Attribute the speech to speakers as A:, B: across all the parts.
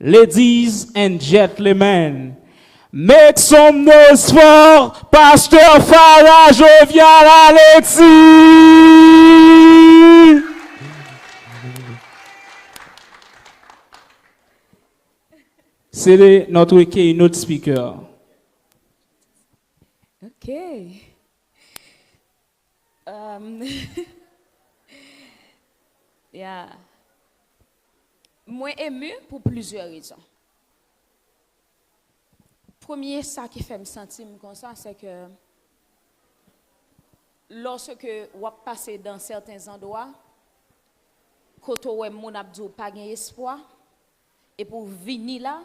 A: Ladies and gentlemen, make some noise for Pasteur Farah Jovial Alexis. C'est notre keynote speaker.
B: OK. Yeah. Moi ému pour plusieurs raisons. Premier, ça qui fait me sentir comme ça, c'est que lorsque on passe dans certains endroits, quand on mon abdou pas gain espoir et pour venir là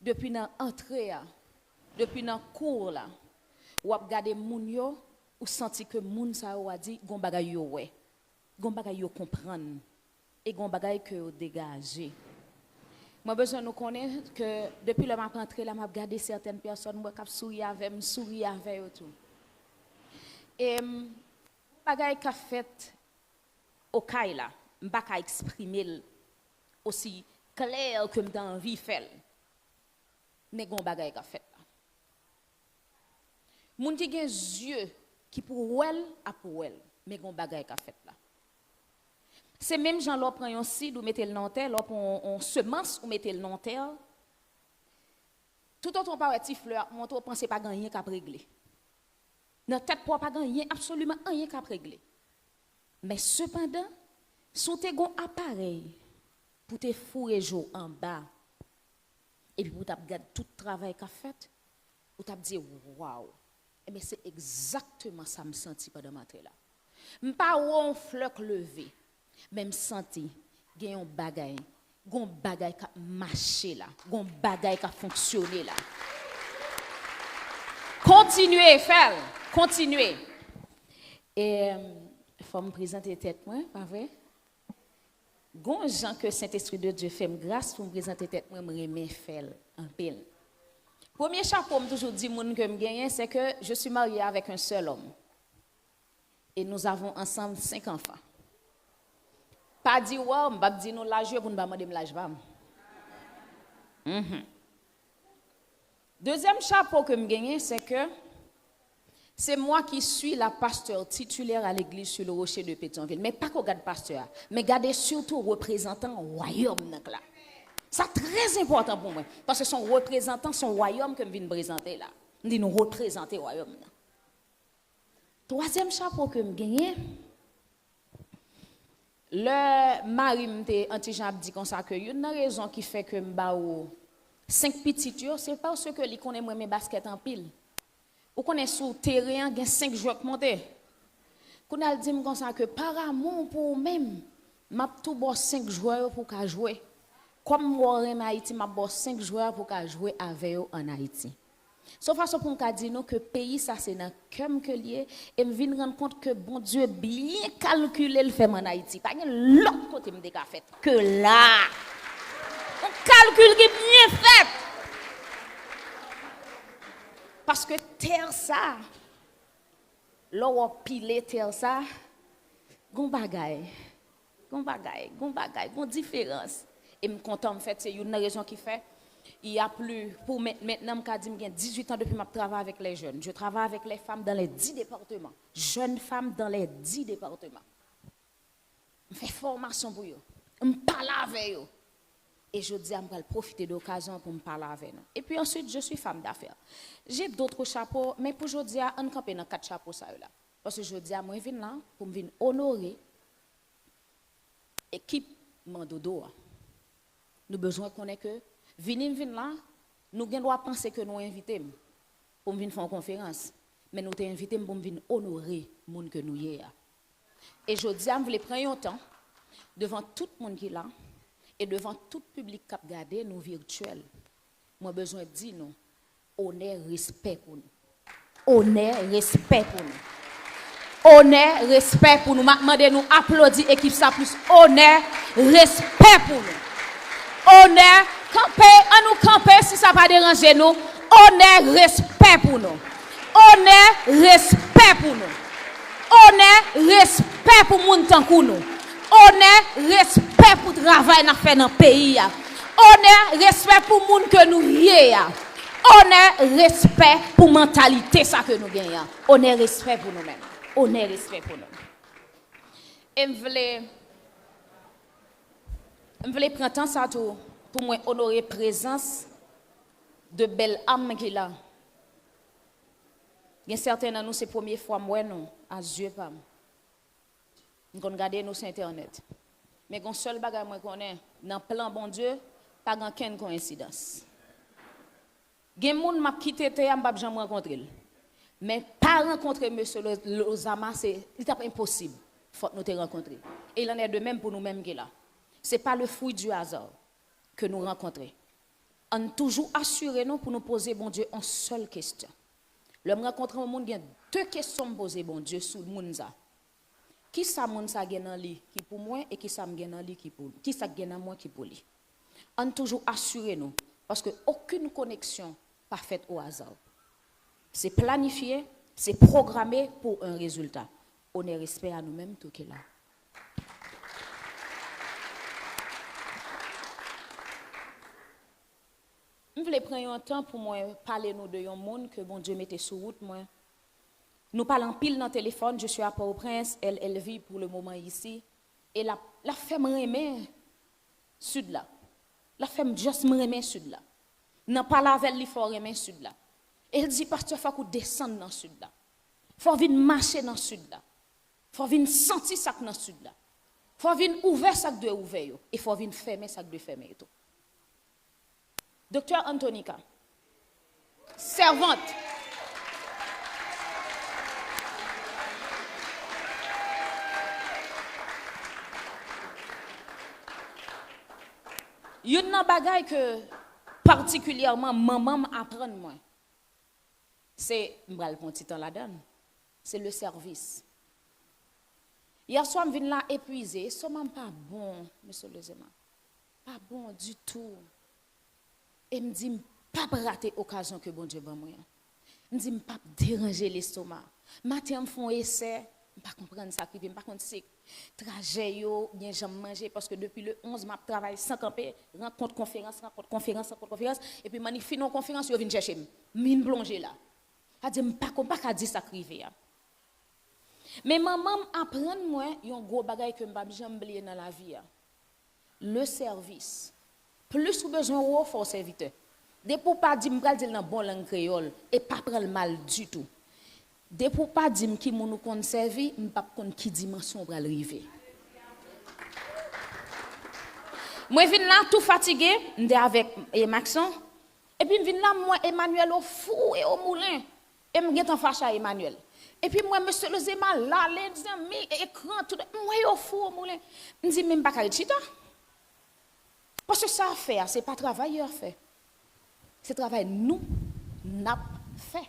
B: depuis dans entrée depuis dans cours là, ou regarder moun yo ou senti que moun ça ou a dit gon bagay yo ouais. Gon bagay yo comprendre et gon bagay que yo dégager. Moi besoin nous connaître que depuis le m'a rentré là m'a regardé certaines personnes moi cap sourire avec eux tout. Et bagay qu'a fait au kay là, m'pa ka exprimer aussi clair que dans envie faire. Mais gon bagay qu'a fait là. Moun ki gen yeux qui pour elle a pour elle, mais gon bagay qu'a fait là. C'est même Jean l'on prend un seed ou mettez le dans terre, l'on on semence ou mettez le dans terre. Tout autre on pas petit fleur, on pense pas gagner qu'à régler. Dans tête pour pas gagner absolument rien qu'à régler. Mais cependant, sous tes gon appareil pour te fourrer jour en bas et puis pour t'a regarder tout travail qu'a fait, ou t'a dit waouh. Et bien c'est exactement ça me senti pendant matin là. M'pas on fleur levé. Même senti gen yon bagay qui marché là, gon bagay qui fonctionné là. Continuez faire, continuez. Et faut me présenter tête moi, pas vrai? Gon gens que Saint-Esprit de Dieu fait grâce pour me présenter tête moi, me remet faire en pile. Premier chapeau me toujours dit moun que me gagne c'est que je suis mariée avec un seul homme. Et nous avons ensemble 5 enfants. Pas dit wow, m'pa dit nous l'âge pour nous pas demander l'âge pas. Deuxième chapeau que me gagné c'est que c'est moi qui suis la pasteur titulaire à l'église sur le rocher de Pétionville, mais pas qu'on garde pasteur, mais garder surtout représentant royaume là. Ça très important pour moi parce que son représentant son royaume que me vient présenter là. On dit nous représenter royaume là. Troisième chapeau que me gagné le mari m'était anti-Jean dit comme ça que une raison qui fait que m'ba ou 5 petites yo c'est parce que li connaît moi mes basket en pile. Ou connaît sous terrain gen 5 joueurs monter. Qu'on a dit comme ça que par amour pour même m'a tout bo 5 joueurs pour ka jouer. Comme moi en Haïti m'a bo 5 joueurs pour ka jouer avec eux en Haïti. Sauf façon pour me dire que le pays ça c'est dans comme que lié et me vinn rendre compte que bon Dieu bien calculé le fait en Haïti pas l'autre côté me déca fait que là on calcul qui bien fait parce que terre ça l'on pile terre ça gon bagay gon différence et me content me fait c'est une raison qui fait il y a plus pour maintenant je dis 18 ans depuis que je travaille avec les jeunes. Je travaille avec les femmes dans les 10 départements. Jeunes femmes dans les 10 départements. Je fais formation pour eux. Je parle avec eux. Et je dis, je vais profiter de l'occasion pour me parler avec eux. Et puis ensuite, je suis femme d'affaires. J'ai d'autres chapeaux, mais pour aujourd'hui, on campe dans 4 chapeaux ça là. Parce que je dis, moi je viens là pour me venir honorer l'équipe Mandodo. Nous avons besoin qu'on ait que vin là, nous devons penser que nous invitons pour venir faire une conférence. Mais nous t'invitons invité pour venir honorer les gens que nous sommes. Et je dis, je voulais prendre un temps devant tout le monde qui est là et devant tout le public qui a regardé nous virtuels. Moi, besoin de dire nous, honneur, respect pour nous. Honneur, respect pour nous. Honneur, respect pour nous. Demandez-nous applaudir l'équipe ça plus. Honneur, respect pour nous. Honneur, camper, à nous camper si ça ne pas déranger nous. Honneur, respect pour nous. Honneur, respect pour nous. Honneur, respect pour moun tan kou nous. Honneur, respect pour le travail qu'on fait dans le pays. Honneur, respect pour moun que nous yéa. Honneur, respect pour mentalité ça que nous gagnons. Honneur, respect pour nous-mêmes. Honneur, respect pour nous. Et je voulais prendre temps ça pour moi honorer présence de belles âmes qui là. Il y a certains de nous c'est la première fois moi non à yeux pas. Nous regardons nous sur internet. Mais un seul bagage moi connais dans le plan bon Dieu, pas aucune coïncidence. Gen moun m'a quitté te m'a jamais rencontré. Mais pas rencontrer monsieur Lozama c'est impossible. Faut nous te rencontrer. Et il en est de même pour nous-mêmes qui là. C'est pas le fruit du hasard que nous rencontrons. On toujours assuré nous pour nous poser bon Dieu en seule question. L'homme rencontre un monde, il y a deux questions à poser bon Dieu sur le monde. Qui ça monde ça gagne dans lui qui pour moi et qui ça me gagne dans lui qui pour qui ça gagne dans moi qui pour lui. On toujours assuré nous parce que aucune connexion pas faite au hasard. C'est planifié, c'est programmé pour un résultat. On est respect à nous-mêmes tout qui là. Je voulais prendre un temps pour moi parler nous de un monde que bon Dieu mettait sur route moi. Nous parlons pile dans le téléphone, je suis à Port-au-Prince, elle vit pour le moment ici et la femme remet sud là. La femme juste me remet sud là. N'a pas la veille, il faut remettre sud là. Elle dit pasteur faut qu'on descende dans sud là. Faut venir marcher dans sud là. Faut venir sentir ça dans sud là. Faut venir ouvrir ça de ouvert et faut venir fermer ça de fermer tout. Docteur Antonica, servante. Il y a un bagage que particulièrement maman apprend moi. C'est m'bral pon petit temps la donne. C'est le service. Hier soir je viens là épuisé, ça m'a pas bon, monsieur Lezema. Pas bon du tout. Et me dit pas rater occasion que bon Dieu ban moi. Me dit pas déranger l'estomac. Matin me font essai, pas comprendre ça qui vient, pas contre c'est trajet yo bien jamais manger parce que depuis le 11 m'a travaillé sans camper, rencontre conférence et puis manif non conférence yo vinn chercher mine plonger là. A dit pas dire ça crivé. Mais maman apprend moi un gros bagage que m'pa jamais oublier dans la vie. Le service. Plus ou besoin ou faut serviteur. Dès pour pas dire m'pral dire dans bon langue créole et pas prendre mal du tout. Dès pour pas dire qui moun nous kon servi, m'pa kon qui dimension pral arriver. Moi vinn là tout fatigué, m'dé avec Maxon et puis vinn là moi Emmanuel au fou et au moulin et m'gèt en fâche à Emmanuel. Et puis moi monsieur Lozema là les amis écran tout moi au fou au moulin. M'di même pas chita. Parce que ça fait, c'est pas travailleur fait. C'est travail nous n'a fait.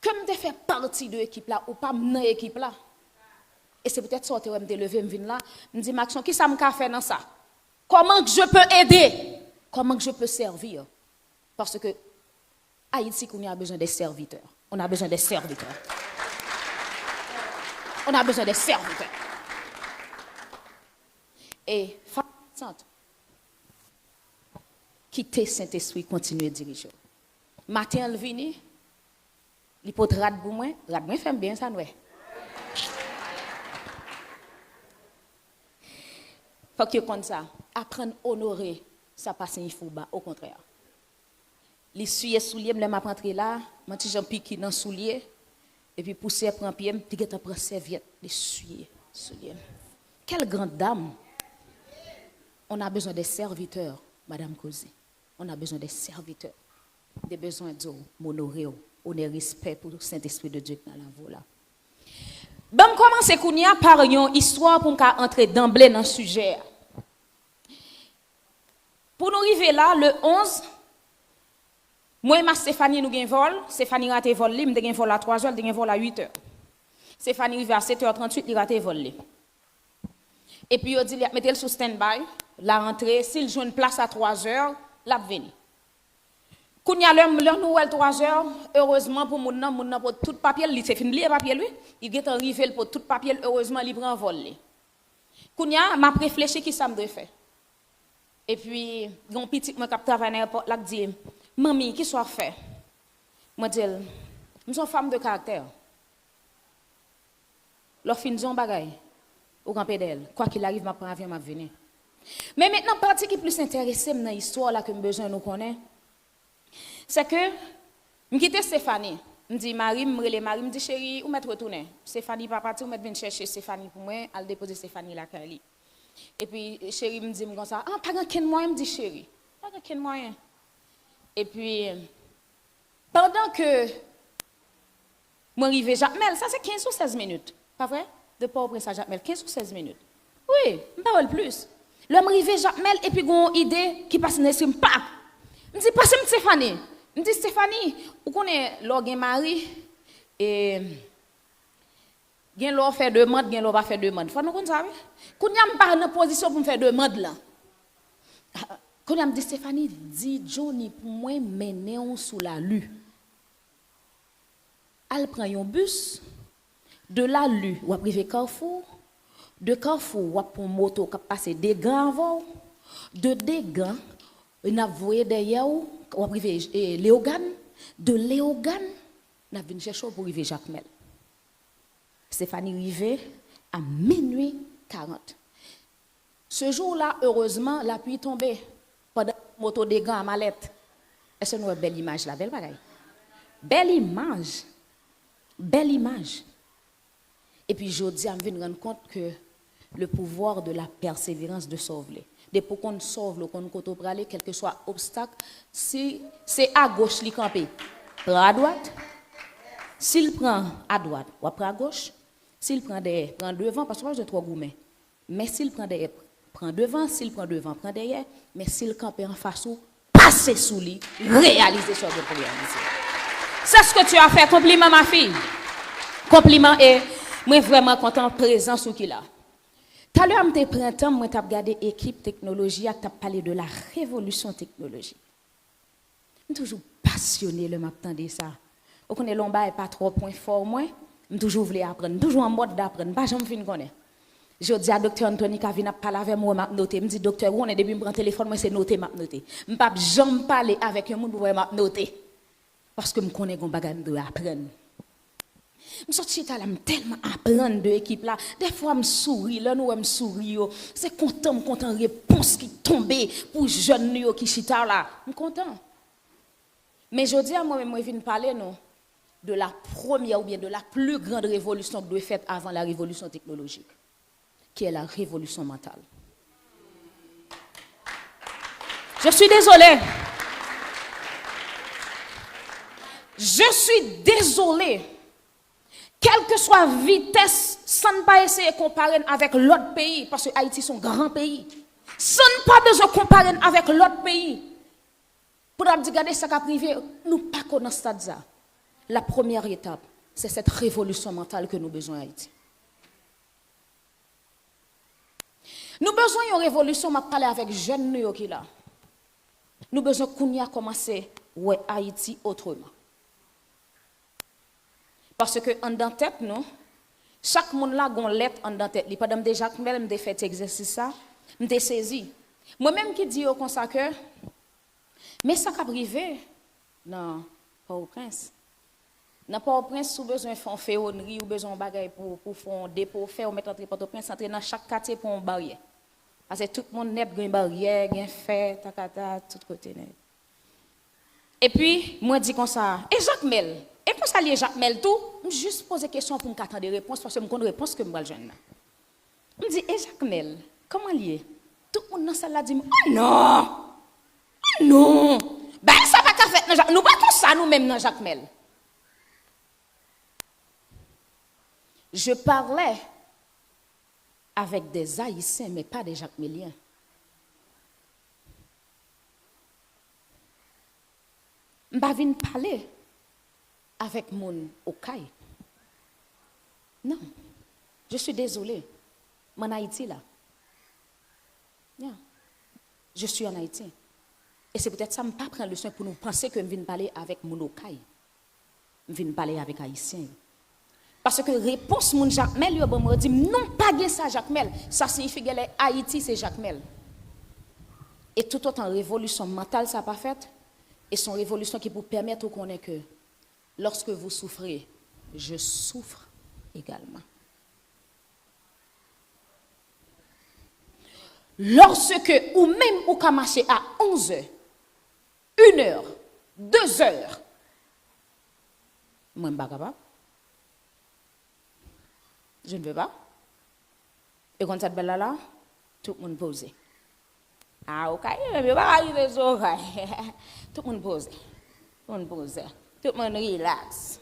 B: Comme tu fais partie de l'équipe là ou pas dans l'équipe là. Et c'est peut-être ça que je me lever me venir là, me dit Maxon qui ça me faire dans ça? Comment que je peux aider? Comment que je peux servir? Parce que Haïti qu'on a besoin des serviteurs. On a besoin des serviteurs. On a besoin des serviteurs. Et quitter Saint-Esprit, continuer à diriger. Matin, elle vient, il peut rad pour moi, rad moi fait bien ça, nous. Faut que comme ça, apprendre à honorer, ça passe il faut bas, au contraire. Les souliers, me m'a rentré là, mon petit Jean pique dans soulier, et puis pousser prend pied, tu get prend serviette, les souliers. Quelle grande dame! On a besoin des serviteurs, Madame Kozi. On a besoin des serviteurs. Des besoins de m'honorer, on a respect pour le Saint-Esprit de Dieu dans la voie là. Bon, commencer kounya par une histoire pour entrer d'emblée dans le sujet. Pour nous arriver là, le 11, moi et ma Stéphanie nous avons vol. Stéphanie a raté vol, nous avons vol à 3h, nous avons vol à 8h. Stéphanie arrive à 7h38, il a raté vol. Et puis il dit, mettez-le sous stand-by. La rentrée, s'il joue une place à 3h, la veni. Quand il y a l'heure nouvelle 3h, heureusement pour mon nom pour tout papier, il s'est fini papier lui, il est arrivé pour tout papier, heureusement il prend vol. Quand il y a m'a réfléchi qui ça me doit faire. Et puis, mon petit moi qui travaille dans l'aéroport là dit "Maman, qui soit fait?" Moi dis "Je suis une femme de caractère." Leur fin de bagay au camp d'elle. Quoi qu'il arrive, m'a prend avion m'a venir. Mais maintenant partie qui plus intéressée dans l'histoire là que me besoin nous connaît. C'est que me quitter Stéphanie. Me dit Marie, me dit chérie, où mettre retourner. Stéphanie pas partir, ou mettre venir chercher Stéphanie pour moi, aller déposer Stéphanie la Kali. Et puis chérie me dit comme ça, ah pas aucun moyen, me dit chérie. Pas aucun moyen. Et puis pendant que moi arrivé Jacmel, ça c'est 15 ou 16 minutes. Pas vrai? De Port-au-Prince à Jacmel, 15 ou 16 minutes. Oui, pas plus. L'homme arrivé Jacmel et puis une idée qui passe dans l'esprit, pas. Me dit passe Stéphanie. Me dit Stéphanie, vous connaissez l'or gen mari et gen l'or fait demande, gen l'or pas fait demande. Faut nous connait ça. Quand y a pas dans position pour me faire demande là. Quand y a me dit Stéphanie, dit Johnny pour moi mener on sous la lue. Elle prend un bus de la lue ou privé Carrefour, de Carrefour ou pour moto qui passe des gants avant, de des gants on a voyé derrière ou privé Léogan, de Léogan on a venu chercher pour arriver Jacmel. Stéphanie arrivée à minuit 40. Ce jour-là, heureusement, la pluie tombée pendant moto des gants à mallette. Est-ce que nous avons une belle image là, belle bagaille? Belle image. Belle image. Et puis je dis, je me rendre compte que le pouvoir de la persévérance de sauver. Dès pour qu'on sauve, qu'on côté pour aller, quel que soit obstacle, si c'est à gauche li camper, prend à droite. S'il prend à droite, ou prend à gauche. S'il prend derrière, prend devant parce que je trop gourmet. Mais s'il prend derrière, prend devant, s'il prend devant, prend derrière, mais s'il campe en face ou passer sous lui, réaliser ce que vous réaliser. C'est ce que tu as fait, compliment ma fille. Compliment et moi vraiment content présence ou qu'il a. Tout à l'heure, je printemps, moi t'ai regardé équipe technologie, t'ai parlé de la révolution technologique. Je suis toujours passionné le m'attendais ça. Au connaît l'omba est pas trop point fort moi, je toujours voulu apprendre, toujours en mode d'apprendre, pas jamais fin connaître. Je dis à docteur Anthony qui vient parler avec moi, m'a noté, me dit docteur, on est depuis me prendre téléphone, moi c'est noté, m'a noté. Je pas jamais parler avec un monde pour m'a noté. Parce que je connais qu'on bagage de apprendre. Je suis tellement apprendre de l'équipe là. Des fois, je souris, là, nous, je souris. C'est content, réponse qui tombe pour les jeunes qui chita là. Je suis content. Mais je dis à moi-même, je viens parler non, de la première ou bien de la plus grande révolution que doit être faite avant la révolution technologique, qui est la révolution mentale. Je suis désolée. Je suis désolée. Quelle que soit la vitesse, sans ne pas essayer de comparer avec l'autre pays, parce que Haïti est un grand pays, sans ne pas besoin de comparer avec l'autre pays. Pour nous dire, regardez ça qui a privé, nous ne pas connaître ça. La première étape, c'est cette révolution mentale que nous avons besoin Haïti. Nous avons besoin d'une révolution, je parler avec les jeunes qui là. Nous avons besoin qu'on y a commencé ouais Haïti autrement. Parce que en dans tête nous, chaque monde là gon lettre en dans tête. Li pendant déjà Jacmel me fait exercice ça, me saisi. Moi-même qui dis au comme ça que mais ça qu'a privé non, Port-au-Prince. Dans Port-au-Prince, sous besoin faire féonnerie ou besoin bagaille pour faire dépôt faire ou mettre entre Port-au-Prince entrer dans chaque quartier pour une barrière. Parce que tout le monde net une barrière, un fait, takata tout côté net. Et puis moi dis comme ça, et Jacmel et pour ça, Jacmel tout, je juste poser des questions pour me attendre des réponses parce que je connais réponse que je vais jeune. Je me dis, et Jacmel, comment lié? Tout le monde dans salle là dit, oh non! Oh non! Ben ça va pas faire dans Jacmel. Nous pas tout ça nous-mêmes dans Jacmel. Je parlais avec des Haïtiens, mais pas des Jacmeliens. Je ne vais pas parler avec mon Okaï. Non, je suis désolée. Mon Haïti là. Yeah. Je suis en Haïti. Et c'est peut-être ça, je ne pas prendre le soin pour nous penser que je viens parler avec mon Okaï. Je viens parler avec Haïtien. Parce que réponse mon Jacmel, il me dit non pas ça Jacmel. Ça signifie que Haïti c'est Jacmel. Et tout autant révolution mentale, ça n'a pas fait. Et son révolution qui vous permet de connaître que lorsque vous souffrez, je souffre également. Lorsque, ou même ou qu'à marcher à 11 heures, 1 heure, 2 heures, moi, je ne suis pas capable. Je ne veux pas. Et quand cette belle-là, tout le monde pose. Ah, ok, je ne vais pas arriver sur ok. Tout le monde pose. Tout le monde pose. Tout le monde relaxe.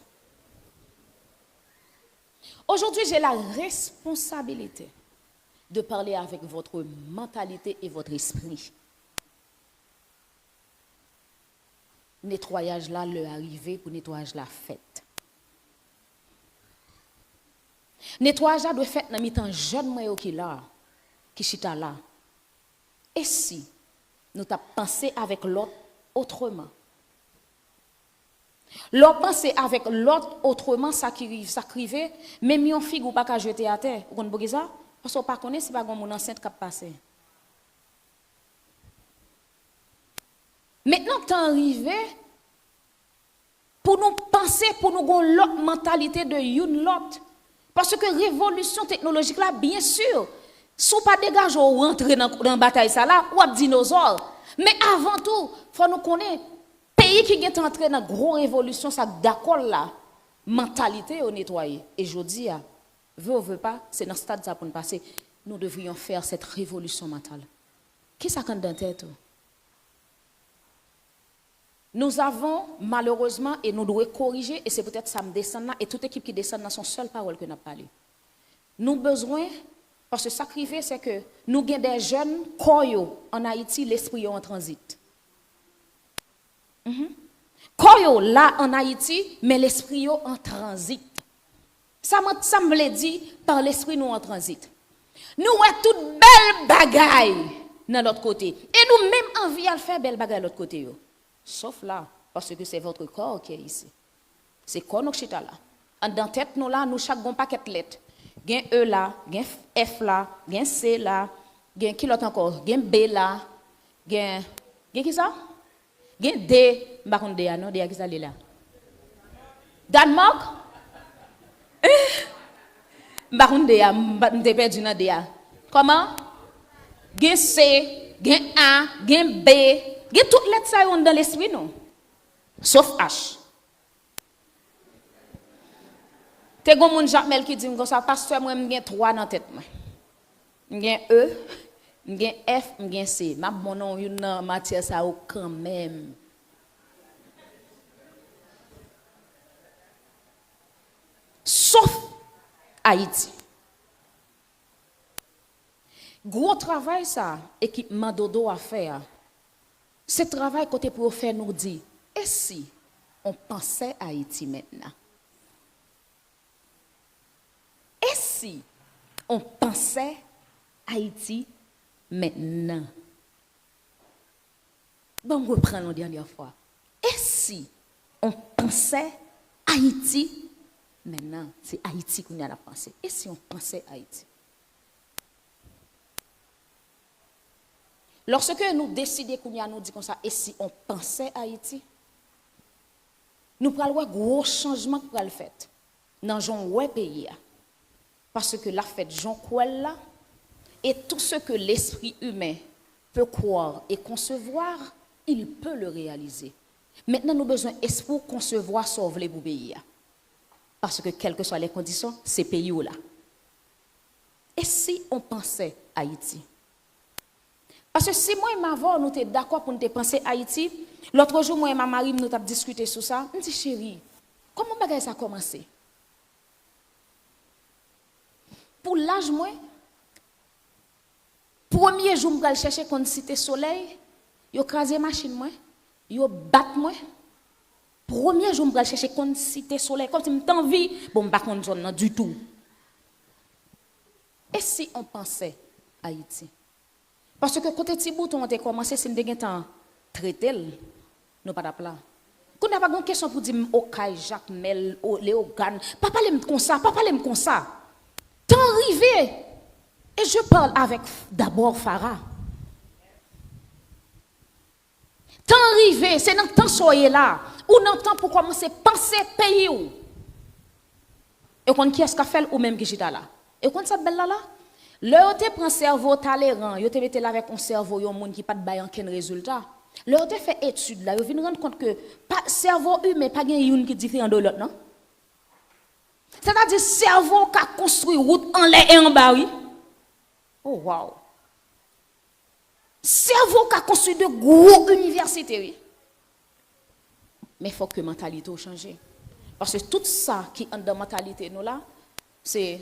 B: Aujourd'hui, j'ai la responsabilité de parler avec votre mentalité et votre esprit. Nettoyage là, le arrivé pour nettoyage la fête. Nettoyage là doit faire dans mi-temps jeune moi qui là, qui chita là. Et si nous t'a pensé avec l'autre autrement? L'autre pensé avec l'autre autrement, ça crive, même yon figue ou pas qu'à jeter à terre. Vous comprenez ça? Parce qu'on ne connaît pas si pas mon enceinte qui a passé. Maintenant, t'es arrivé pour nous penser, pour nous avoir l'autre mentalité de une l'autre. Parce que révolution technologique là, bien sûr, si vous pas dégagé ou rentrer dans la bataille ça là, ou dinosaure. Mais avant tout, il faut nous connaître pays qui est entré dans une grosse révolution, ça d'accord là, mentalité au nettoyer. Et je dis, veut ou veut pas, c'est dans ce stade ça pour nous passer. Nous devrions faire cette révolution mentale. Qui ça quand dans tête? Nous avons malheureusement, et nous devons corriger, et c'est peut-être ça me descend là, et toute équipe qui descend dans son seule parole que nous avons parlé. Nous avons besoin, parce que ce qui arrive, c'est que nous avons des jeunes koyo en Haïti, l'esprit en transit. Koyo là en Haïti, mais l'esprit en transit. Ça me l'a dit par l'esprit nous en transit. Nous avons toute belle bagaille de l'autre côté. Et nous même envie de faire belle bagaille de l'autre côté. Sauf là, parce que c'est votre corps qui est ici. C'est quoi nous chita là. Dans tête nous là, nous chaque bon paquet de lettres. Gen E là, gen F là, gen C là, gen qui l'autre encore, gen B là, gen qui ça? Gen D, m'pa konn D non, D qui ça là. Danemark? M'pa konn D, m'te perdu dans D. Comment? Gen C, gen A, gen B, gen toutes lettres ça dans l'esprit non. Sauf H. Te gon moun Jacmel qui dit comme ça pasteur moi m'gen 3 dans tête moi. M'gen E, m'gen F, m'gen C. M'a bon non une matière ça quand même. Sauf Haïti. Gros travail ça équipement dodo à faire. Ce travail côté pour faire nous dit et si on pensait Haïti maintenant? Et si on pensait Haïti maintenant? Bon, on reprend la dernière fois. Et si on pensait Haïti maintenant? C'est Haïti qu'on a la pensée. Et si on pensait Haïti? Lorsque nous décidons qu'on a nous dit comme ça, et si on pensait Haïti? Nous prenons un gros changement pour le faire dans le pays. Parce que la fête Jean Kouel là, et tout ce que l'esprit humain peut croire et concevoir, il peut le réaliser. Maintenant, nous avons besoin d'esprit concevoir sauver les pays. Parce que quelles que soient les conditions, ces pays-là. Et si on pensait Haïti? Parce que si moi et ma voix, nous sommes d'accord pour nous penser Haïti, l'autre jour, moi et ma mari, nous avons discuté sur ça. Je me dis, chérie, comment ça a commencé? Pour l'âge, moi, premier jour, je vais chercher qu'on cité soleil, yo crasé machine, moi, yo bat, moi. Premier jour, je vais chercher qu'on cité soleil, comme si je t'envie, bon, je ne vais pas zone du tout. Et si on pensait Haïti? Parce que côté Tibouton, on a commencé, si nous avons traité, nous pas d'appeler. Quand on n'a pas de question pour dire, OK, Jacques, Mel, Léogane, pas parler comme ça, pas parler comme ça. T'es arrivé. Et je parle avec d'abord Farah. Tant arrivé, c'est dans le temps soyez là. Ou dans le temps pour commencer à penser pays ou. Et quand qui est-ce qu'a fait ou même qui est là. Et quand ça belle là. Leur te prend cerveau tolérant, yo te mette là avec un cerveau yon monde qui pas de bail aucun résultat. Leur te fait étude là, yo vinn rendre compte que pas cerveau humain pas gen yon qui différent de l'autre non. C'est-à-dire cerveau qui a construit route en l'air et en bas oui. Oh wow. Cerveau qui a construit de gros universités oui. Mais il faut que la mentalité change. Parce que tout ça qui est dans la mentalité nous là, c'est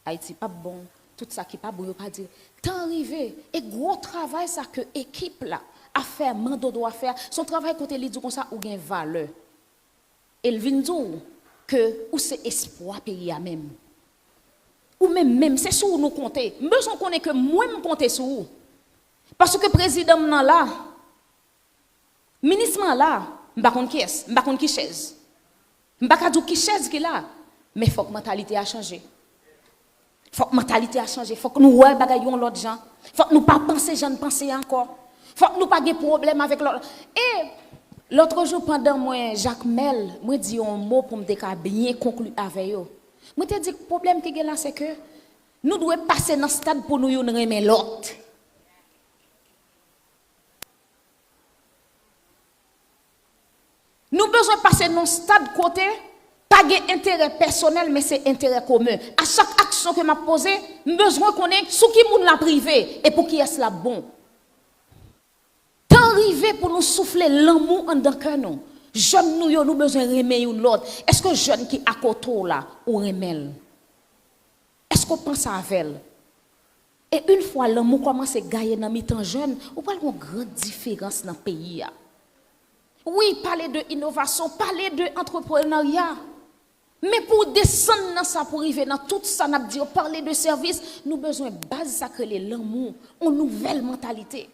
B: Haïti pas bon. Tout ça qui pas bon, pas dire. Tant arrivé et gros travail ça que équipe là a fait, mando doit faire. Son travail côté li dit comme ça ou gain valeur. Elle vient dire que ou c'est espoir pays à même. Ou même c'est sur nous compter. Besoin qu'on ait que moi me compter sur vous. Parce que président nan là, ministre là, m'pa konn qui est, m'pa konn qui chaise. M'pa ka dou qui chaise qui là, mais faut que mentalité a changé. Faut que mentalité a changé, faut que nous ouais bagay yon l'autre gens. Faut que nous pas penser gens penser encore. Faut que nous pas de problème avec l'autre. Et l'autre jour pendant moi Jacques Mel, moi dit un mot pour me bien conclure avec yo. Moi te dit le problème qui est là c'est que nous devons passer dans stade pour nous yon remet l'autre. Nous besoin passer dans stade côté pas d'intérêt personnel mais c'est intérêt commun. À chaque action que m'a posée, besoin connaître sous qui moun la privé et pour qui est la bon. Tant arrivé pour nous souffler l'amour en dans cœur nous. Jeune nous yo nous besoin remer l'autre. Est-ce que jeune qui à côté là ou remel? Est-ce qu'on pense à elle? Et une fois l'amour commence à gagner dans mi-temps jeune, ou pas une grande différence dans le pays. Oui, parler de innovation, parler de entrepreneuriat. Mais pour descendre dans ça, pour arriver dans tout ça, nous dit parler de service, nous avons besoin de base sacrée, l'amour, une nouvelle mentalité.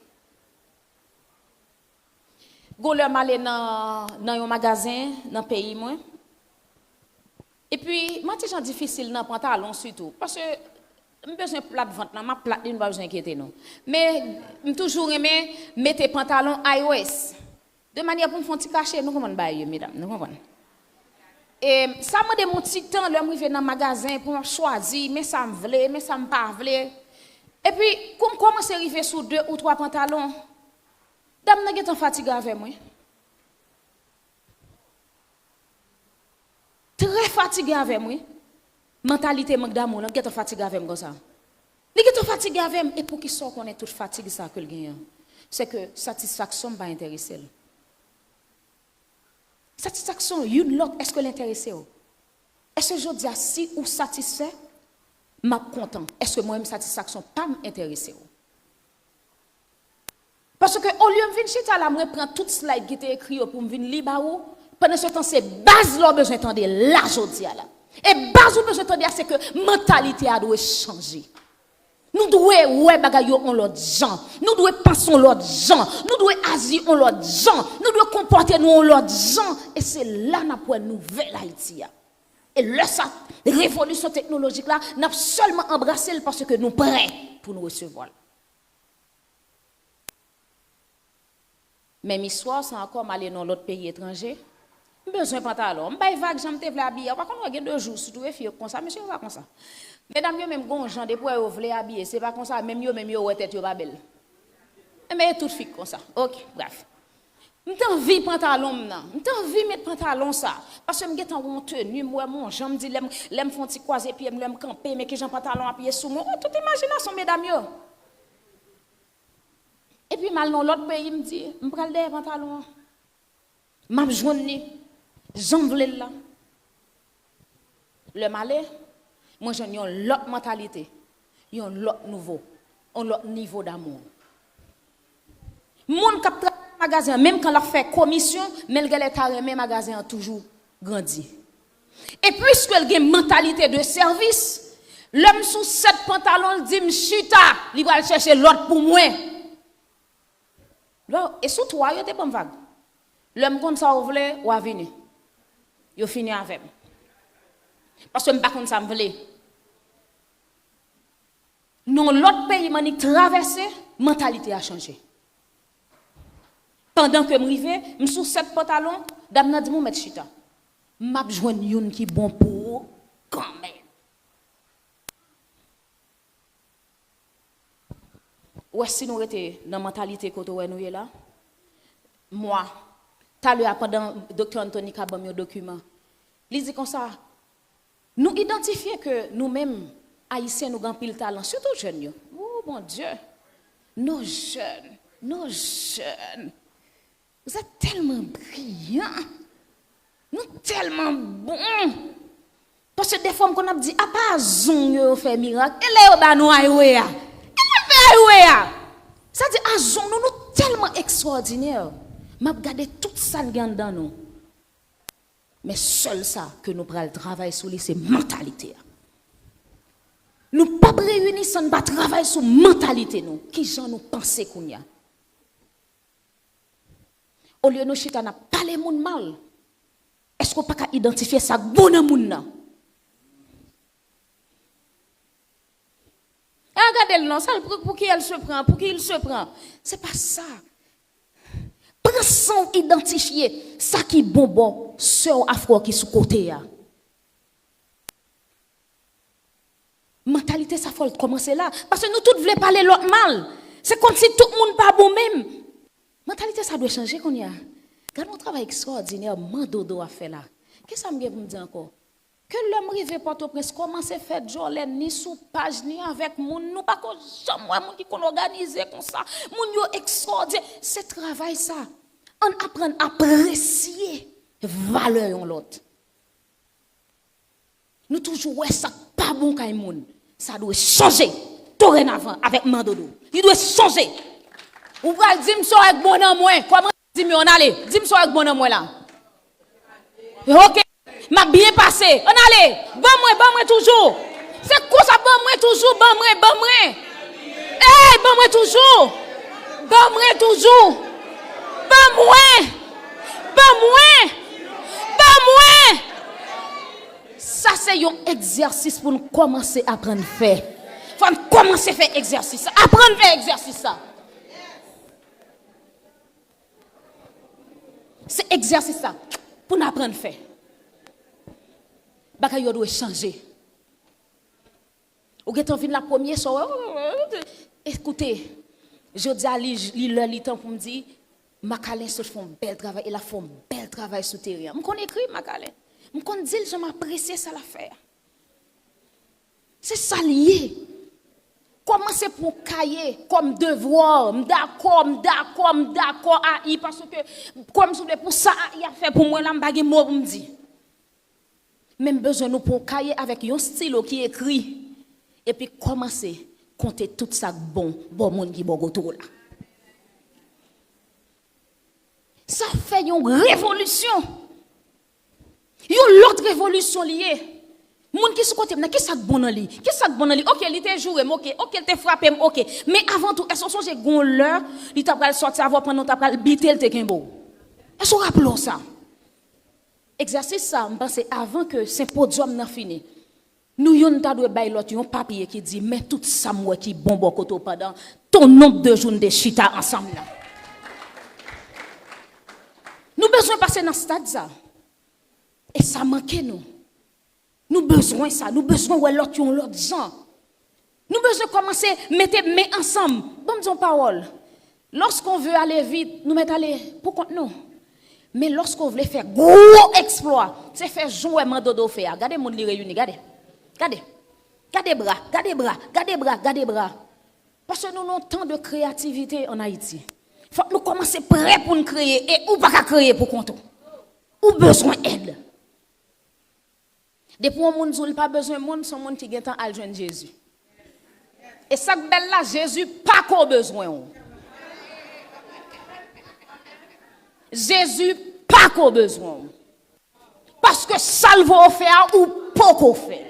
B: Golem allé dans un magasin, dans le pays, moi. Et puis, moi, c'est difficile dans le pantalon surtout. Parce que je besoin de plat de vente, ma plat, je ne vais pas inquiéter. Mais je toujours aimé mettre pantalon iOS. De manière pour me faire un petit cachet, nous comprenons pas, mesdames, nous comprenons. Et ça m'a demandé mon petit temps, là, je vais dans le magasin pour me choisir, mais ça me voulait, mais ça me pas voulait. Et puis, comme commence à arriver sur 2 ou 3 pantalons, dame n'a pas fatigué avec moi. Très fatigué avec moi. Mentalité manque d'amour, n'a pas fatigué avec moi comme ça. N'a pas fatigué avec moi et pour qui soit qu'on est toute fatigué ça que le gagne. C'est que satisfaction pas intéresser. Satisfaction, une l'autre, est-ce que l'intéressé? Est-ce que je dis si ou satisfait, m'a content. Est-ce que moi-même satisfaction pas m'intéresser? Parce que au lieu de venir chita là, moi prends toute slide qui était écrit pour me venir libre pendant ce temps c'est base là besoin d'entendre là jodi là. Et base ou besoin d'entendre c'est que mentalité a doit changer. Nous devons ouais bagay on l'autre gens. Nous devons penser l'autre gens. Nous devons agir on l'autre gens. Nous devons comporter nous on l'autre gens et c'est là n'a pour une nouvelle Haïti. Et là ça révolution technologique là n'a seulement embrassé parce que nous prêts pour nous recevoir. Même histoire c'est encore aller dans l'autre pays étranger. Besoin pantalon, m'bay vague j'aime te vle habiller. Par contre on a 2 jours surtout filles comme ça, monsieur pas comme ça. Mesdames yo même gon gens des pour yo vle habiller, c'est pas comme ça même yo ouais tête yo pas belle. Mais toute fille comme ça. OK, bref. M'tan envie pantalon m'nan. M'tan envie mettre pantalon ça parce que m'get en tenue moi mon jambe dit l'aime font ti croiser pied l'aime camper mais que j'en pantalon à pied sous moi. Oh, toute imagination mesdames yo. Et puis mal dans l'autre pays me dit m'pral des pantalon. M'a joindre j'en voulais là. Le malais, moi j'ai une l'autre mentalité, un l'autre nouveau, un l'autre niveau d'amour. Moun k'ap travaille magasin même quand leur fait commission, mais le gars même magasin a toujours grandi. Et puisque elle a une mentalité de service, l'homme sous 7 pantalons dit m'chita, il va chercher l'autre pour moi. Et sous toi, il y a des bonnes vagues. L'homme comme ça, vous voulez, ou à venir. Vous finissez avec. Parce que je ne sais pas ça me voulait. Non, l'autre pays, m'a traversé, mentalité a changé. Pendant que m'rivé, m'sous 7 pantalons, dame n'a dit mon mettre chita. M'a joindre une qui bon pour quand même. Ouais, si nous étions dans la mentalité que nous sommes là, moi, tout à l'heure, pendant que Dr. Anthony a un document, il dit comme ça, nous identifions que nous-mêmes, Haïtiens, nous avons pile talent, surtout jeunes. Oh mon Dieu, nos jeunes, vous êtes tellement brillants, nous tellement bons. Parce que des fois, on a dit, ah pas zon fait miracle, et là, on a nous aïoué. Ça dit, ah zon, nous tellement extraordinaires. M'a regardé tout ça dans nous. Mais seul ça que nous prenons le travail sur lui, c'est mentalité. Nous pas réunis sans pas travailler sur mentalité nous. Qui gens nous penser qu'on y a. Au lieu de nous chita n'a pas les moun mal. Est-ce qu'on pas qu'à identifier ça bon dans moun nan? Regardez le non, ça pour qui elle se prend, pour qui il se prend. C'est pas ça. Prends son identifier ça qui bon sœur afro qui sous côté a. Mentalité ça faut commencer là parce que nous tous voulons parler l'autre mal. C'est comme si tout le monde pas bon même. Mentalité ça doit changer qu'on y a. Regarde mon travail extraordinaire Mandodo a fait là. Qu'est-ce que ça me dit pour me dire encore? Que l'homme rive Port-au-Prince commence à faire Jolène ni sous page ni avec moun nous pas que jamais moun qui qu'on organise comme ça. Moun yo extraordinaire, c'est travail ça. On apprend à apprécier valeur en l'autre. Nous toujours ouais ça pas bon kay moun. Ça doit changer dorénavant avec Mandodo. Il doit changer. Ou va dire m'so avec bon en moi. Comment dit on aller? Dis m'so avec bon en moi là. OK. M'a bien passé. On allez. Bon moi toujours. C'est quoi ça bon moi toujours, bon moi. Eh, bon moi toujours. Bon moi toujours. Bon moi. Ça c'est un exercice pour nous commencer à apprendre à faire. Faut commencer à faire exercice. Apprendre à faire exercice ça. C'est exercice ça pour nous apprendre à faire. Bagay yo doit changer. Ou get envie la première soir. Écoutez, je dis à li temps pour me dire Macalin se font bel travail et la font bel travail sur terrain. Me connais écrit Macalin. Me connais dire je m'apprécie ça l'affaire. C'est ça lié. Commencer pour cahier comme devoir, d'accord AI parce que comme soude pour ça AI a fait pour moi là m'bagay mot pour me dire. Même besoin nous pour cahier avec un stylo qui écrit et puis commencer compter tout ça bon monde qui bon autour là. Ça fait une révolution. Une autre révolution liée. Moun qui sous côté qui ça bon dans lui? Qui ça bon dans lui? OK, il t'a joué, OK, il t'a frappé, OK. Mais avant tout, est-ce que j'ai gon l'heure, il t'a pas sortir avoir pendant t'a pas biter le tekembo. Est-ce que rappelons ça? Exercice ça, je pense avant que symposium n'a fini. Nous yon ta doit bay l'autre un papier qui dit mais tout ça moi qui bon koto pendant ton nombre de jours de chita ensemble là. Nous besoin passer dans stade ça. Et ça manque nous. Nous besoin ça, nous besoin ouais l'autre gens. Nous besoin commencer mettre main ensemble. Bon disons parole. Lorsqu'on veut aller vite, nous mettre aller pour compte nous. Mais lorsqu'on veut faire gros exploit, c'est faire jouer Mandodo faire. Regardez mon li réuni, regardez bras. Parce que nous avons tant de créativité en Haïti. Il faut que nous commencions prêts pour nous créer et ou pas créer pour compte. Ou besoin d'aide. Depuis on moun zoul pas besoin monde son monde qui gen temps al joindre Jésus. Et ça belle là Jésus pas qu'on besoin. Jésus pas qu'on besoin. Parce que ça le va faire ou pas qu'on fait.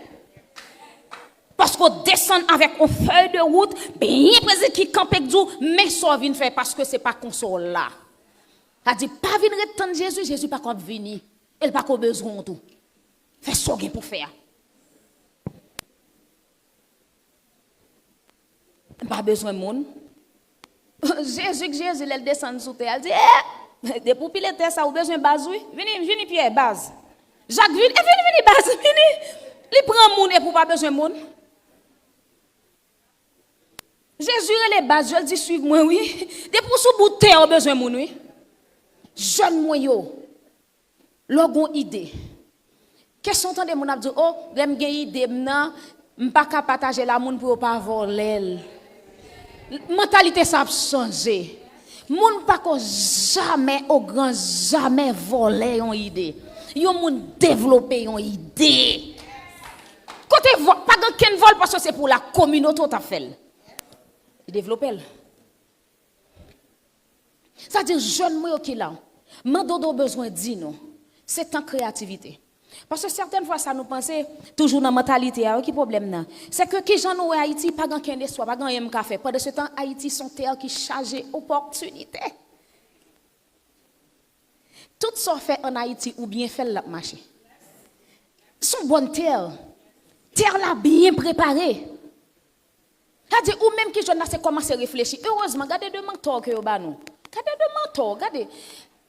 B: Parce qu'on descend avec une feuille de route, bien présent qui campe mais ça vient faire parce que c'est pas console là. A dit pas venir attendre Jésus, Jésus pas qu'on venir. Il pas qu'on besoin tout. Fais ça pour faire. Pas besoin de monde. Jésus, il descend sous terre. Elle dit, des poupilles de terre, ça a besoin de base, oui. Venez, Pierre, base. Jacques, venez, base, venez. Il prend moun et pour pas besoin de moun. Jésus, les bases, je dis, suivez-moi, oui. Des pour sous bout de terre, besoin de moun, oui. Jeune moi, yo. L'on idée. Qu'est-ce qu'on entend de moun a dit, oh, j'aime une idée, m'pas qu'à partager la moun pour pas voler. Mentalité ça a changé. Moun pas qu'on jamais au grand jamais voler une idée. Yo moun développer une idée. Côté pas qu'un vol parce que c'est pour la communauté t'a fait. Il développe. Ça dit jeune moi qui là. M'dodo besoin dit non. C'est en créativité. Parce que certaines fois, ça nous pense toujours dans la mentalité. Qui problème là? C'est que qui j'en ai Haïti, pas grand qu'un soit, pas grand yem café. Pendant ce temps, Haïti sont terre qui chargé opportunité. Tout ça fait en Haïti ou bien fait la marché. Son bonne terre. Terre là bien préparée. C'est-à-dire, ou même qui j'en ai commencé à réfléchir. Heureusement, regardez deux mentors que vous avez. Regardez deux mentors. Regardez.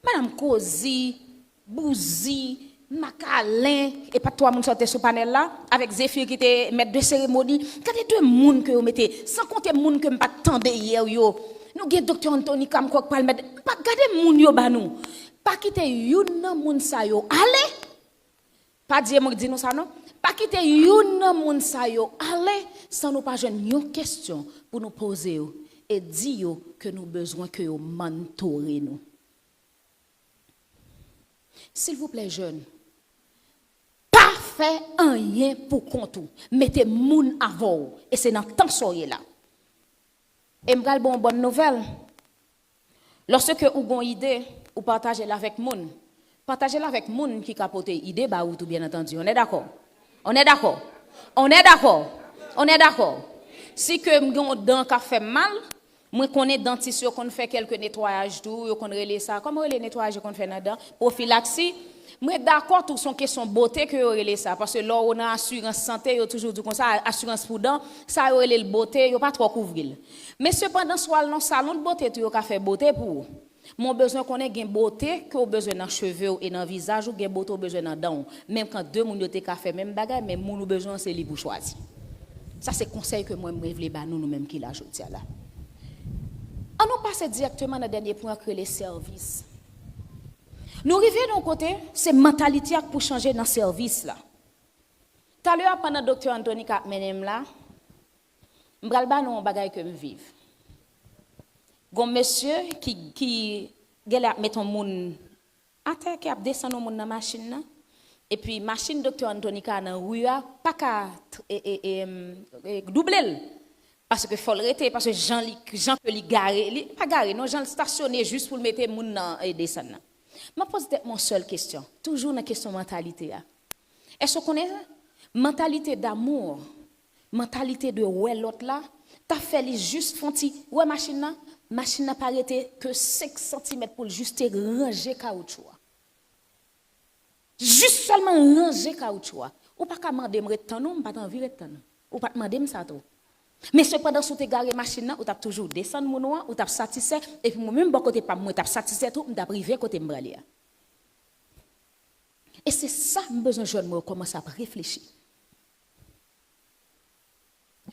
B: Madame Kozi, Bouzi, Macalin, et pas toi, moun sortait sur panel là, avec Zéphir qui était maître de cérémonie. Regardez deux moun que vous mettez, sans compter moun que m'pas tande hier yo. Nous avons docteur Anthony Kamkok pas mettre. Pas garder moun yo ba nous. Pas quitter youn nan moun sa yo. Allez. Pas dire moi dit nous ça non. Pas quitter youn nan moun sa yo. Allez sans nous pas joindre une question pour nous poser yo et dire que nous besoin que yo mentorer nous. S'il vous plaît jeunes, pas faire rien pour compte. Mettez moun avant et c'est dans temps soyez là. Et m'gal bon bonne nouvelle. Lorsque vous avez une idée, vous partagez-la avec moun. Partagez-la avec moun qui capote idée bah ou tout bien entendu. On est d'accord? On est d'accord? On est d'accord? On est d'accord? Si que m'gon dent ka fait mal, moi connais dentiste qu'on fait quelques nettoyages tout, qu'on relé ça. Comment les nettoyages qu'on fait là-dedans? Prophylaxie. Moi d'accord tout son question beauté que relé ça parce que là on a assurance santé yo toujours dit comme ça assurance pour dents, ça relé le beauté, yo pas trop couvrir. Mais cependant soit dans salon de beauté tu ka fait beauté pour. Mon besoin qu'on ait gain beauté que besoin dans cheveux et dans visage ou gain beauté besoin dans dents. Même quand deux moun yo te ka fait même bagaille mais moun besoin c'est li pour choisir. Ça c'est conseil que moi me révèle ba nous même qui la jodi là. On nous passe directement dans le dernier point que les services. Nous arrivons d'un côté, c'est mentalité pour changer dans le service là. Tout à l'heure, pendant le docteur Anthony Kapmenem là, je vais vous un bagage que je vis. Un monsieur qui met un monde à terre, qui a descendu dans la machine. Et puis, la machine docteur Anthony Kapmenem dans la rue, pas qu'à doubler. Parce que faut l'arrêter, parce que Jean que li garé, pas garé, non, Jean stationné juste pour le mettre moun nan et descendre. Je pose mon seule question, toujours la question mentalité. Est-ce qu'on est mentalité d'amour, mentalité de ouais l'autre là, t'as fait juste fonti, ouais machine n'a pas arrêté que 5 cm pour juste ranger caoutchouc. Juste seulement ranger caoutchouc. Ou pas qu'à demander me temps non, pas envie de temps. Ou pas demander ça tout. Mais cependant, si tu as garé machine, tu as toujours descendu mon noir, ou tu as satisfait, et puis moi-même, bon côté pas moi, tu as satisfait tout, tu as privé côté m'bralia. Et c'est ça que besoin de jeune commencer à réfléchir.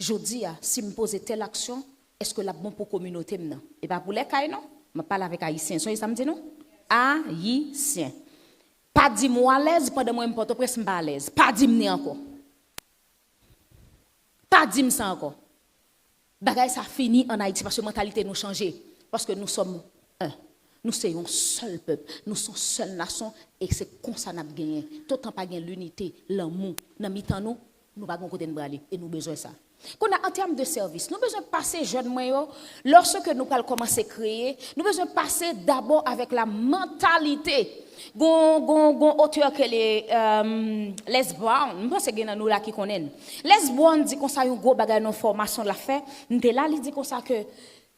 B: Je dis, si je pose telle action, est-ce que la bon pour la communauté maintenant? Et pas pour les cailles, non? Je parle avec Haïtiens, ça me dit non? Haïtiens. Pas dit moi à l'aise, pendant moi, je ne suis pas à l'aise. Pas dit moi encore. Pas dit ça encore. Bagay ça fini en Haïti parce que la mentalité nous changé. Parce que nous sommes un. Nous sommes un seul peuple. Nous sommes une seule nation. Et c'est comme ça que nous avons gagné. Tout le temps pas gagné l'unité, l'amour. Dans mi-temps, nous n'avons pas côté de braler. Et nous besoin de ça. En termes de service, nous avons besoin de passer jeunes moyens. Lorsque nous allons commencer à créer, nous avons besoin de passer d'abord avec la mentalité. Gon auteur que Les Brown, je pense que c'est nous là qui connaissent. Les Brown dit qu'on ça un gros bagage dans formation la fait. Nous là il dit comme ça que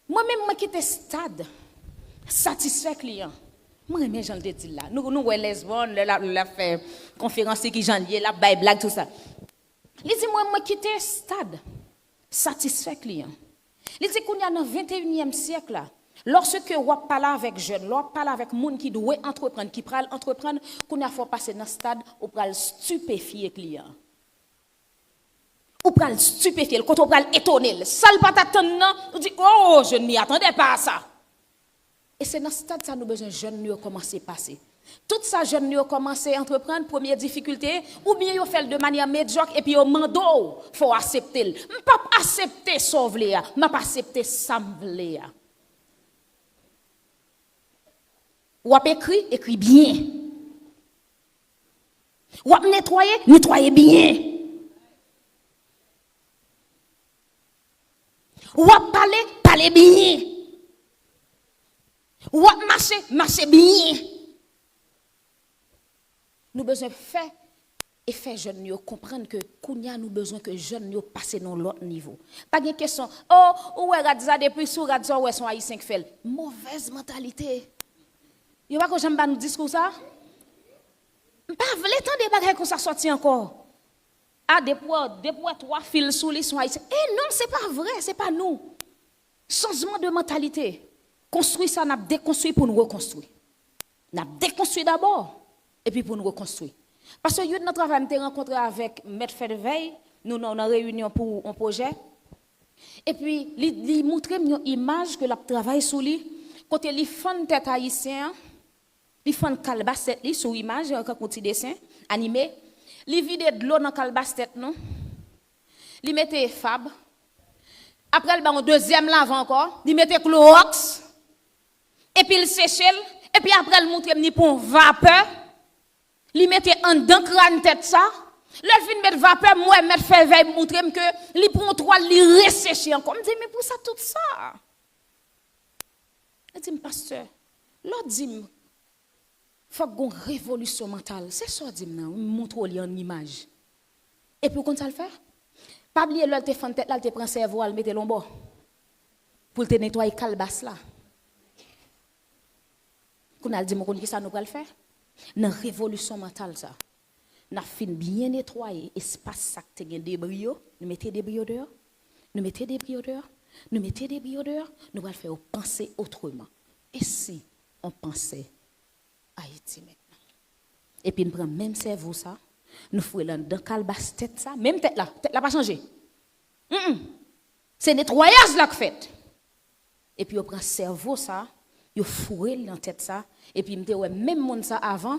B: moi même moi qui était stade satisfait client. Moi même j'en te dit là. Nous Les Brown la fait conférence qui j'en lié la bail blague tout ça. Il dit moi qui était stade satisfait client. Il dit qu'on y a dans le 21e siècle là. Lorsque on parle avec jeunes, on parle avec gens qui doivent entreprendre, qui pral entreprendre, qu'on a faut passer dans le stade où pral stupéfier client. Ou pral stupéfier, quand on pral étonner, ça le pas t'attendre, on dit oh, je ne m'y attendais pas à ça. Et c'est dans ce stade ça nous besoin jeunes nous commencer à passer. Tout ça jeunes nous commencer à entreprendre première difficulté ou bien yo fait de manière médiocre et puis au mando faut accepter. Pas accepter sauver, m'a pas accepter sembler. Ou ap écrit bien. Ou ap nettoyer bien. Ou ap parler bien. Ou ap marcher bien. Nous besoin faire et faire jeunes nous comprendre que kounya nous besoin que jeunes nous passer dans l'autre niveau. Pas de question. Oh, ou radza depuis sous radza ou son haïtien fait. Mauvaise mentalité. Yo pas que j'aime pas nous discours ça. Pas vle temps de bagages comme ça sorti encore. Ah depuis 3 fils sous les sont haïtiens. Eh non, c'est pas vrai, c'est pas nous. Changement de mentalité. Construire ça, n'a déconstruit pour nous reconstruire. N'a déconstruit d'abord et puis pour nous reconstruire. Parce que notre travail m'était rencontré avec Maître Fedveille, nous avons une réunion pour un projet. Et puis il montre une image que la travail sur lui côté li fan tête haïtien. Li font calbasset li sur image un petit dessin animé li vide de l'eau dans calbasset non li mette fab après le bon deuxième lave encore li mette Clorox et puis il séche et puis après le montre ni pour vapeur li mette en dedans crâne tête ça le fin mettre vapeur moi mettre faire veille montrer que li prend 3 li ressécher encore me dit mais pour ça tout ça il dit pasteur l'autre dit faut une révolution mentale. C'est ça, dit moi, montre en image. Et puis, quand ça le fait, pas oublier l'autre te fait tête là, te prend cerveau, le mettre l'ombo. Pour te nettoyer calbas là. Qu'on a dit, moi, qui ça nous va le faire? Dans révolution mentale, ça. Nous fin bien nettoyer espace ça te gen débris, nous mettez des bris dehors, nous mettez des bris dehors, nous mettez des bris dehors, nous allons faire penser autrement. Et si on pensait Haïti maintenant. Et puis nous prenons même cerveau ça, nous fouillons dans calbas tête ça, même tête là pas changé. C'est nettoyage là que fait. Et puis on prend cerveau ça, on fouille dans tête ça, et puis me ouais même monde ça avant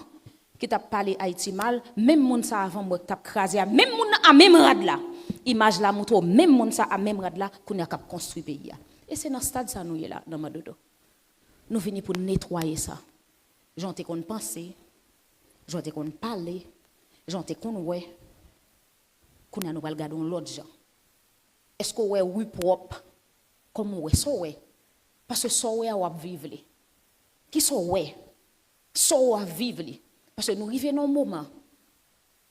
B: qui t'a parlé Haïti mal, même monde ça avant moi t'a crasé, même monde à même rad là. Image là montre même monde ça à même rad là qu'on a cap construire pays. Et c'est dans stade ça nous est là dans Madodo. Nous venons pour nettoyer ça. J'en te qu'on penser, j'en te qu'on parler, j'en te qu'on ouais, qu'on a nous regarder l'autre gens. Est-ce que ouais oui propre, comme ouais so ouais, parce que so ouais à vivre li. Qui so ouais, so à vivre li. Parce que nous arrivons dans un moment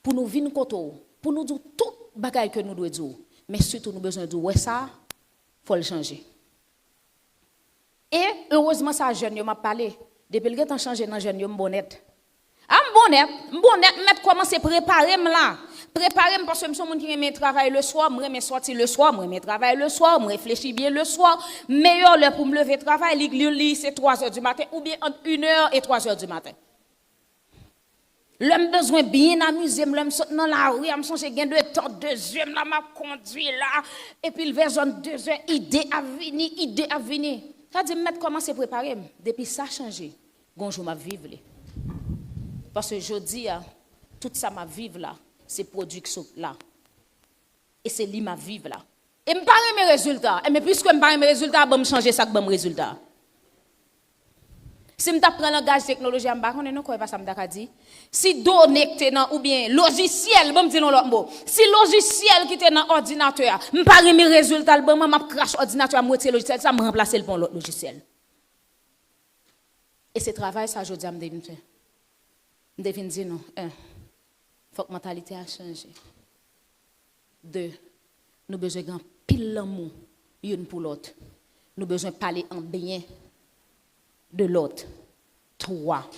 B: pour nous venir koto, pour nous dire tout bagaille que nous devons dire, mais surtout nous besoin de ouais ça, faut le changer. Et heureusement ça jeune m'a parlé. Depuis le temps changé dans jeune bonnet. Bonnet mettre commencer préparer là. Préparer parce que je suis monde qui aime travailler le soir, moi aime sortir le soir, moi aime travailler le soir, moi réfléchir bien le soir. Meilleur l'heure pour me lever travail, c'est 3h du matin ou bien entre 1h et 3h du matin. L'homme besoin bien amuser, l'homme saute dans la rue, me songe gain de temps deuxième là m'a conduit là et puis vers 2h idée à venir. Ça dit mettre commencer préparer depuis ça changé. Bonjour m'a vivre parce que je dis tout ça m'a vivre là, c'est production là. Et c'est lui m'a vivre là. Et me parler mes résultats, et mais puisque me parler mes résultats, bon me changer ça que bon résultat. Si me prend langage technologie en bas, on ne quoi pas ça me dit. Si données ou bien logiciel, bon me dit non l'autre mot. Si logiciel qui était dans ordinateur, me parler mes résultats, bon m'a crash ordinateur moitié logiciel, ça me remplacer le bon l'autre logiciel. Et ce travail ça je dis à me devine faire. Me devine dire non, faut que mentalité a changé. 2, nous besoin grand pile l'amour une pour l'autre. Nous besoin parler en bien de l'autre. 3,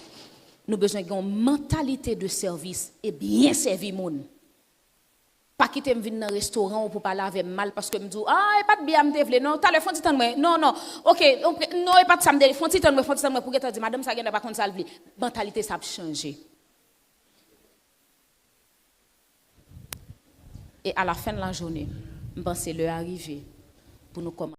B: nous besoin d'une mentalité de service et bien servir monde. Pas quitter me venir dans restaurant pour parler avec mal parce que me dit ah et pas de bien me dévelé non t'as le fond temps moi non non OK non et pas de ça me fond temps moi pour que dire madame ça gagne pas contre ça le mentalité ça a changé. Et à la fin de la journée, je pense que c'est l'heure arrivée pour nous commencer.